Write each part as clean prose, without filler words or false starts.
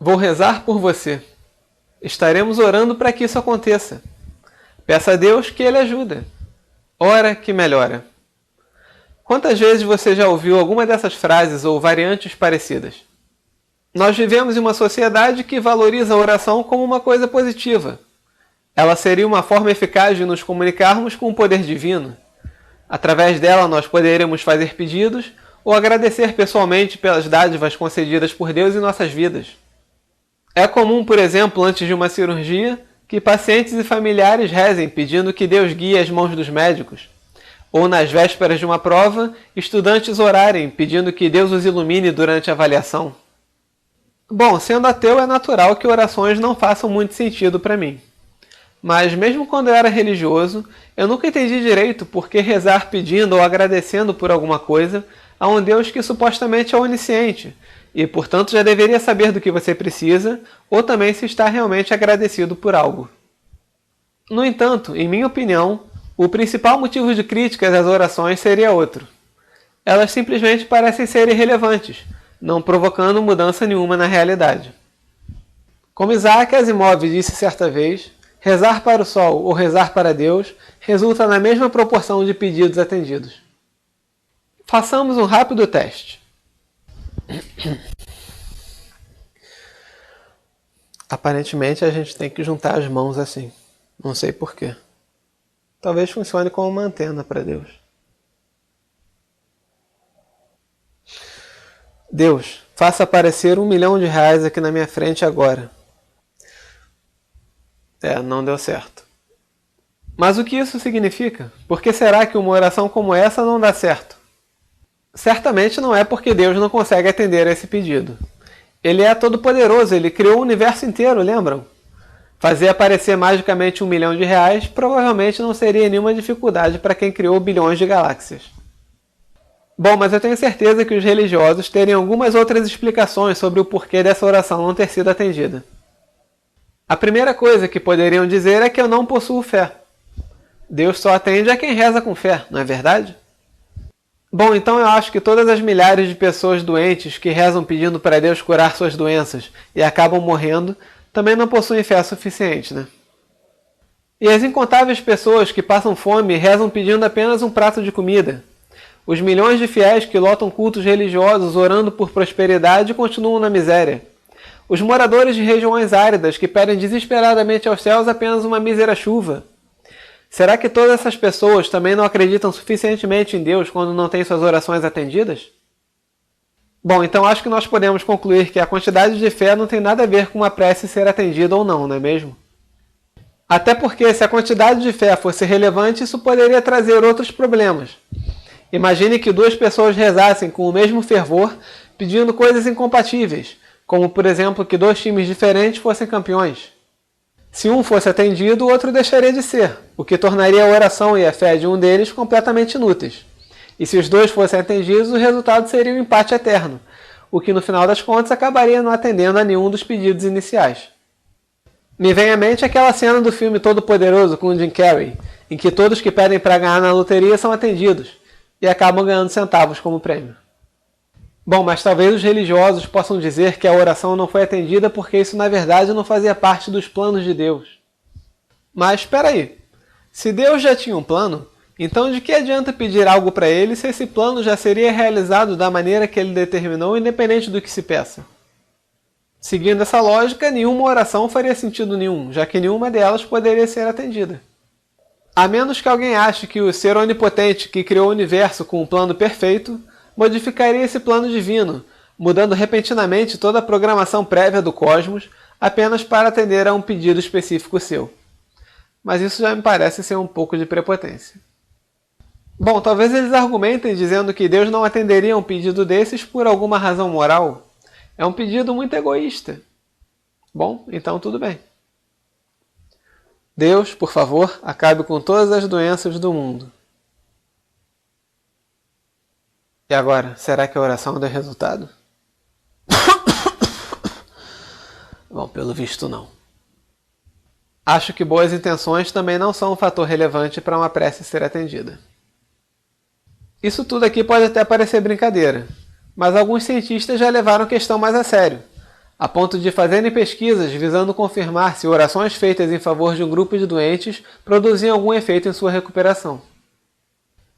Vou rezar por você. Estaremos orando para que isso aconteça. Peça a Deus que Ele ajuda. Ora que melhora. Quantas vezes você já ouviu alguma dessas frases ou variantes parecidas? Nós vivemos em uma sociedade que valoriza a oração como uma coisa positiva. Ela seria uma forma eficaz de nos comunicarmos com o poder divino. Através dela nós poderemos fazer pedidos ou agradecer pessoalmente pelas dádivas concedidas por Deus em nossas vidas. É comum, por exemplo, antes de uma cirurgia, que pacientes e familiares rezem pedindo que Deus guie as mãos dos médicos. Ou nas vésperas de uma prova, estudantes orarem pedindo que Deus os ilumine durante a avaliação. Bom, sendo ateu, é natural que orações não façam muito sentido para mim. Mas mesmo quando eu era religioso, eu nunca entendi direito por que rezar pedindo ou agradecendo por alguma coisa a um Deus que supostamente é onisciente, e portanto já deveria saber do que você precisa, ou também se está realmente agradecido por algo. No entanto, em minha opinião, o principal motivo de críticas às orações seria outro. Elas simplesmente parecem ser irrelevantes, não provocando mudança nenhuma na realidade. Como Isaac Asimov disse certa vez, rezar para o sol ou rezar para Deus resulta na mesma proporção de pedidos atendidos. Façamos um rápido teste. Aparentemente a gente tem que juntar as mãos assim. Não sei porquê. Talvez funcione como uma antena para Deus. Deus, faça aparecer R$1 milhão aqui na minha frente agora. Não deu certo. Mas o que isso significa? Por que será que uma oração como essa não dá certo? Certamente não é porque Deus não consegue atender a esse pedido. Ele é todo-poderoso, ele criou o universo inteiro, lembram? Fazer aparecer magicamente R$1 milhão provavelmente não seria nenhuma dificuldade para quem criou bilhões de galáxias. Bom, mas eu tenho certeza que os religiosos teriam algumas outras explicações sobre o porquê dessa oração não ter sido atendida. A primeira coisa que poderiam dizer é que eu não possuo fé. Deus só atende a quem reza com fé, não é verdade? Bom, então eu acho que todas as milhares de pessoas doentes que rezam pedindo para Deus curar suas doenças e acabam morrendo, também não possuem fé suficiente, né? E as incontáveis pessoas que passam fome e rezam pedindo apenas um prato de comida. Os milhões de fiéis que lotam cultos religiosos orando por prosperidade continuam na miséria. Os moradores de regiões áridas que pedem desesperadamente aos céus apenas uma mísera chuva. Será que todas essas pessoas também não acreditam suficientemente em Deus quando não têm suas orações atendidas? Bom, então acho que nós podemos concluir que a quantidade de fé não tem nada a ver com uma prece ser atendida ou não, não é mesmo? Até porque se a quantidade de fé fosse relevante, isso poderia trazer outros problemas. Imagine que duas pessoas rezassem com o mesmo fervor, pedindo coisas incompatíveis, como por exemplo que dois times diferentes fossem campeões. Se um fosse atendido, o outro deixaria de ser, o que tornaria a oração e a fé de um deles completamente inúteis. E se os dois fossem atendidos, o resultado seria um empate eterno, o que no final das contas acabaria não atendendo a nenhum dos pedidos iniciais. Me vem à mente aquela cena do filme Todo-Poderoso com o Jim Carrey, em que todos que pedem para ganhar na loteria são atendidos, e acabam ganhando centavos como prêmio. Bom, mas talvez os religiosos possam dizer que a oração não foi atendida porque isso na verdade não fazia parte dos planos de Deus. Mas espera aí, se Deus já tinha um plano, então de que adianta pedir algo para ele se esse plano já seria realizado da maneira que ele determinou, independente do que se peça? Seguindo essa lógica, nenhuma oração faria sentido nenhum, já que nenhuma delas poderia ser atendida. A menos que alguém ache que o ser onipotente que criou o universo com um plano perfeito modificaria esse plano divino, mudando repentinamente toda a programação prévia do cosmos apenas para atender a um pedido específico seu. Mas isso já me parece ser um pouco de prepotência. Bom, talvez eles argumentem dizendo que Deus não atenderia um pedido desses por alguma razão moral. É um pedido muito egoísta. Bom, então tudo bem. Deus, por favor, acabe com todas as doenças do mundo. E agora, será que a oração deu resultado? Bom, pelo visto não. Acho que boas intenções também não são um fator relevante para uma prece ser atendida. Isso tudo aqui pode até parecer brincadeira, mas alguns cientistas já levaram a questão mais a sério. a ponto de fazerem pesquisas visando confirmar se orações feitas em favor de um grupo de doentes produziam algum efeito em sua recuperação.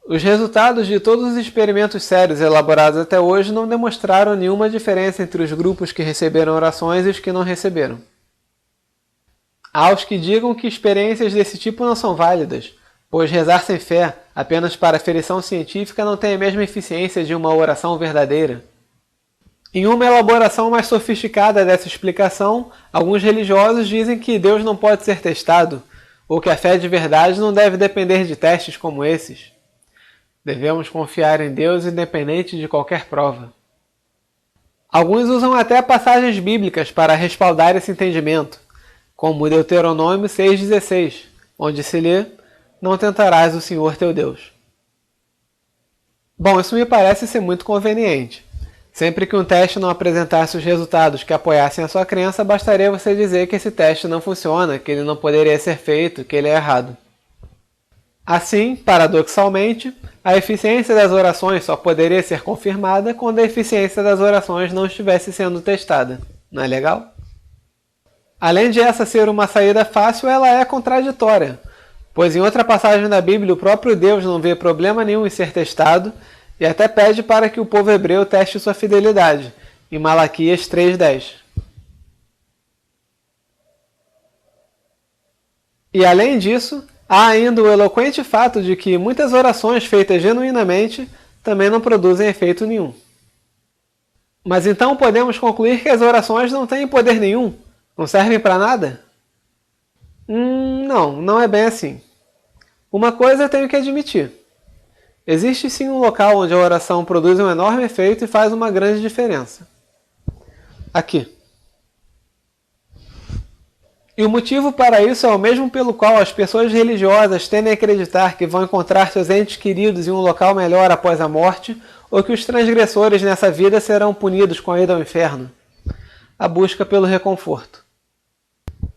Os resultados de todos os experimentos sérios elaborados até hoje não demonstraram nenhuma diferença entre os grupos que receberam orações e os que não receberam. Há os que digam que experiências desse tipo não são válidas, pois rezar sem fé, apenas para aferição científica, não tem a mesma eficiência de uma oração verdadeira. Em uma elaboração mais sofisticada dessa explicação, alguns religiosos dizem que Deus não pode ser testado, ou que a fé de verdade não deve depender de testes como esses. Devemos confiar em Deus independente de qualquer prova. Alguns usam até passagens bíblicas para respaldar esse entendimento, como Deuteronômio 6,16, onde se lê: "Não tentarás o Senhor teu Deus". Bom, isso me parece ser muito conveniente. Sempre que um teste não apresentasse os resultados que apoiassem a sua crença, bastaria você dizer que esse teste não funciona, que ele não poderia ser feito, que ele é errado. Assim, paradoxalmente, a eficiência das orações só poderia ser confirmada quando a eficiência das orações não estivesse sendo testada. Não é legal? Além de essa ser uma saída fácil, ela é contraditória, pois em outra passagem da Bíblia o próprio Deus não vê problema nenhum em ser testado e até pede para que o povo hebreu teste sua fidelidade, em Malaquias 3,10. E além disso, há ainda o eloquente fato de que muitas orações feitas genuinamente também não produzem efeito nenhum. Mas então podemos concluir que as orações não têm poder nenhum? Não servem para nada? Não é bem assim. Uma coisa eu tenho que admitir. Existe sim um local onde a oração produz um enorme efeito e faz uma grande diferença. Aqui. E o motivo para isso é o mesmo pelo qual as pessoas religiosas tendem a acreditar que vão encontrar seus entes queridos em um local melhor após a morte, ou que os transgressores nessa vida serão punidos com a ida ao inferno. A busca pelo reconforto.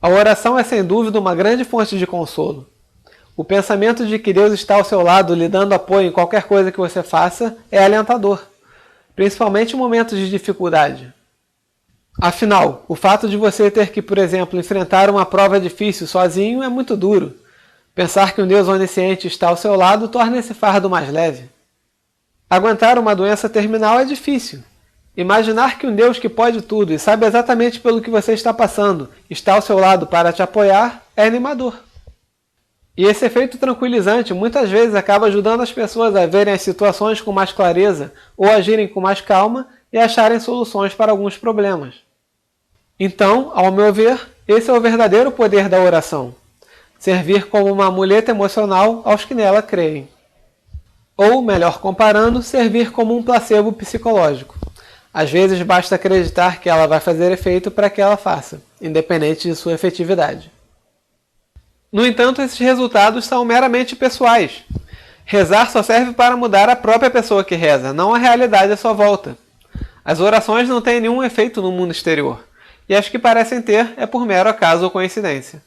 A oração é sem dúvida uma grande fonte de consolo. O pensamento de que Deus está ao seu lado, lhe dando apoio em qualquer coisa que você faça, é alentador, principalmente em momentos de dificuldade. Afinal, o fato de você ter que, por exemplo, enfrentar uma prova difícil sozinho é muito duro. Pensar que um Deus onisciente está ao seu lado torna esse fardo mais leve. Aguentar uma doença terminal é difícil. Imaginar que um Deus que pode tudo e sabe exatamente pelo que você está passando está ao seu lado para te apoiar é animador. E esse efeito tranquilizante muitas vezes acaba ajudando as pessoas a verem as situações com mais clareza ou agirem com mais calma e acharem soluções para alguns problemas. Então, ao meu ver, esse é o verdadeiro poder da oração. Servir como uma muleta emocional aos que nela creem. Ou, melhor comparando, servir como um placebo psicológico. Às vezes basta acreditar que ela vai fazer efeito para que ela faça, independente de sua efetividade. No entanto, esses resultados são meramente pessoais. Rezar só serve para mudar a própria pessoa que reza, não a realidade à sua volta. As orações não têm nenhum efeito no mundo exterior, e as que parecem ter é por mero acaso ou coincidência.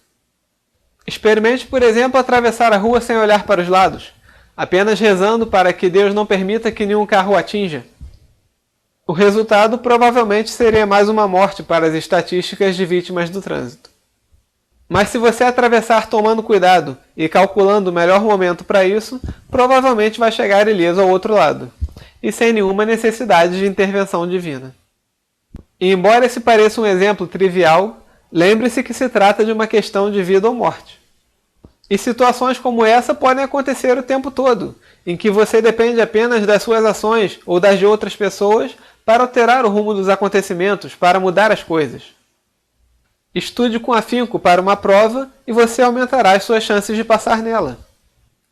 Experimente, por exemplo, atravessar a rua sem olhar para os lados, apenas rezando para que Deus não permita que nenhum carro o atinja. O resultado provavelmente seria mais uma morte para as estatísticas de vítimas do trânsito. Mas se você atravessar tomando cuidado e calculando o melhor momento para isso, provavelmente vai chegar ileso ao outro lado, e sem nenhuma necessidade de intervenção divina. E embora esse pareça um exemplo trivial, lembre-se que se trata de uma questão de vida ou morte. E situações como essa podem acontecer o tempo todo, em que você depende apenas das suas ações ou das de outras pessoas para alterar o rumo dos acontecimentos, para mudar as coisas. Estude com afinco para uma prova e você aumentará as suas chances de passar nela.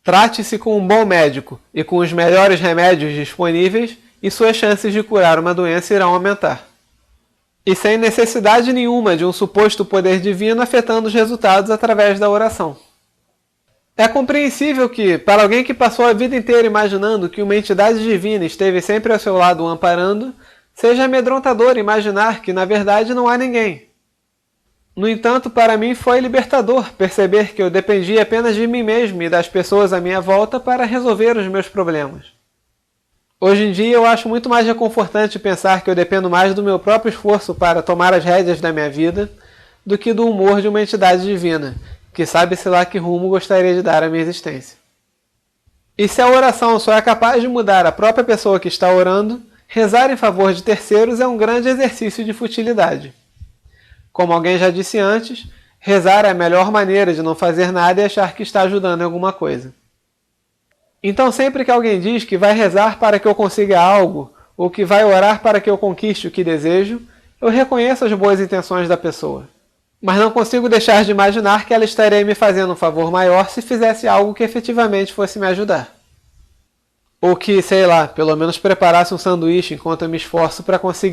Trate-se com um bom médico e com os melhores remédios disponíveis e suas chances de curar uma doença irão aumentar. E sem necessidade nenhuma de um suposto poder divino afetando os resultados através da oração. É compreensível que, para alguém que passou a vida inteira imaginando que uma entidade divina esteve sempre ao seu lado o amparando, seja amedrontador imaginar que na verdade não há ninguém. No entanto, para mim foi libertador perceber que eu dependia apenas de mim mesmo e das pessoas à minha volta para resolver os meus problemas. Hoje em dia eu acho muito mais reconfortante pensar que eu dependo mais do meu próprio esforço para tomar as rédeas da minha vida do que do humor de uma entidade divina, que sabe-se lá que rumo gostaria de dar à minha existência. E se a oração só é capaz de mudar a própria pessoa que está orando, rezar em favor de terceiros é um grande exercício de futilidade. Como alguém já disse antes, rezar é a melhor maneira de não fazer nada e achar que está ajudando em alguma coisa. Então sempre que alguém diz que vai rezar para que eu consiga algo, ou que vai orar para que eu conquiste o que desejo, eu reconheço as boas intenções da pessoa. Mas não consigo deixar de imaginar que ela estaria me fazendo um favor maior se fizesse algo que efetivamente fosse me ajudar. Ou que, sei lá, pelo menos preparasse um sanduíche enquanto eu me esforço para conseguir